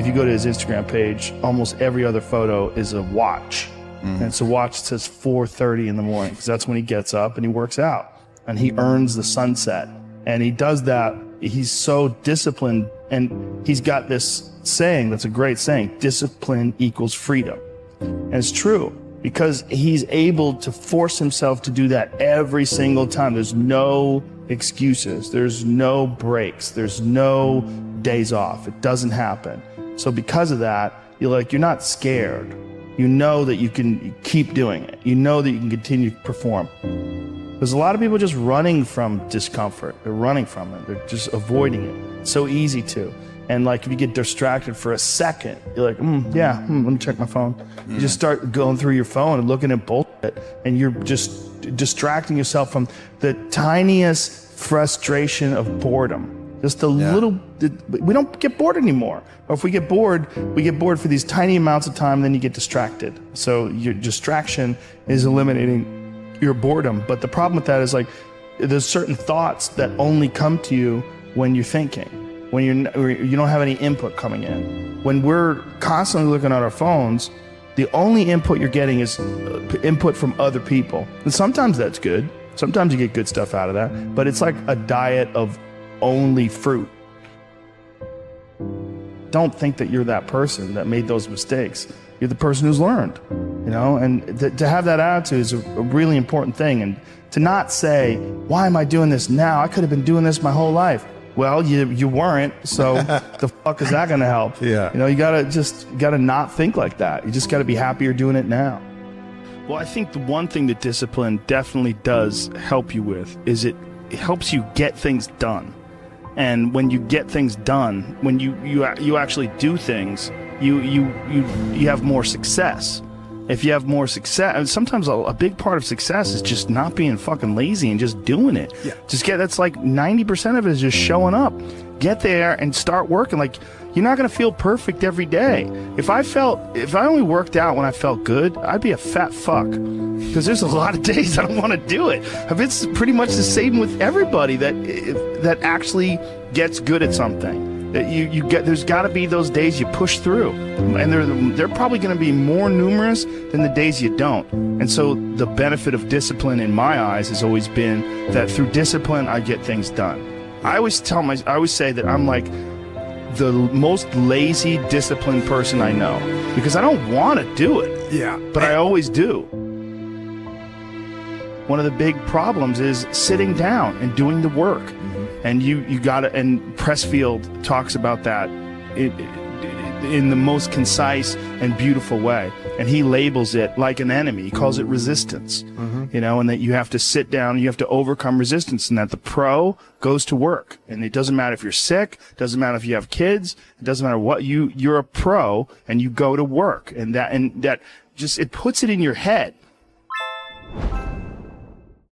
If you go to his Instagram page, almost every other photo is a watch. And it's a watch that says 4:30 in the morning, because that's when he gets up and he works out. And he earns the sunset. And he does that. He's so disciplined. And he's got this saying that's a great saying: discipline equals freedom. And it's true, because he's able to force himself to do that every single time. There's no excuses. There's no breaks. There's no days off. It doesn't happen. So because of that, you're not scared. You know that you can keep doing it. You know that you can continue to perform. There's a lot of people just running from discomfort. They're running from it. They're just avoiding it. It's so easy to. And like, if you get distracted for a second, you're like, let me check my phone. You just start going through your phone and looking at bullshit, and you're just distracting yourself from the tiniest frustration of boredom. Just we don't get bored anymore. Or if we get bored for these tiny amounts of time, then you get distracted. So your distraction is eliminating your boredom. But the problem with that is, like, there's certain thoughts that only come to you when you're thinking, when you don't have any input coming in. When we're constantly looking at our phones, the only input you're getting is input from other people. And sometimes that's good. Sometimes you get good stuff out of that. But it's like a diet of only fruit. Don't think that you're that person that made those mistakes. You're the person who's learned, and to have that attitude is a really important thing. And to not say, why am I doing this now? I could have been doing this my whole life. Well, you weren't, so the fuck is that going to help? Yeah. You gotta not think like that. You just gotta be happy you're doing it now. Well, I think the one thing that discipline definitely does help you with is it helps you get things done. And when you get things done, when you actually do things, you have more success. If you have more success, and sometimes a big part of success is just not being fucking lazy and just doing it. Yeah. That's like 90% of it is just showing up. Get there and start working. Like, you're not gonna feel perfect every day. If I only worked out when I felt good, I'd be a fat fuck. Because there's a lot of days I don't want to do it. It's pretty much the same with everybody that actually gets good at something. There's got to be those days you push through, and they're probably going to be more numerous than the days you don't. And so the benefit of discipline, in my eyes, has always been that through discipline I get things done. I always say that I'm like the most lazy, disciplined person I know, because I don't want to do it. Yeah. But I always do. One of the big problems is sitting down and doing the work. And you gotta, and Pressfield talks about that in the most concise and beautiful way. And he labels it like an enemy. He calls it resistance, and that you have to sit down, you have to overcome resistance, and that the pro goes to work. And it doesn't matter if you're sick, it doesn't matter if you have kids, it doesn't matter what, you're a pro and you go to work. And that just, it puts it in your head.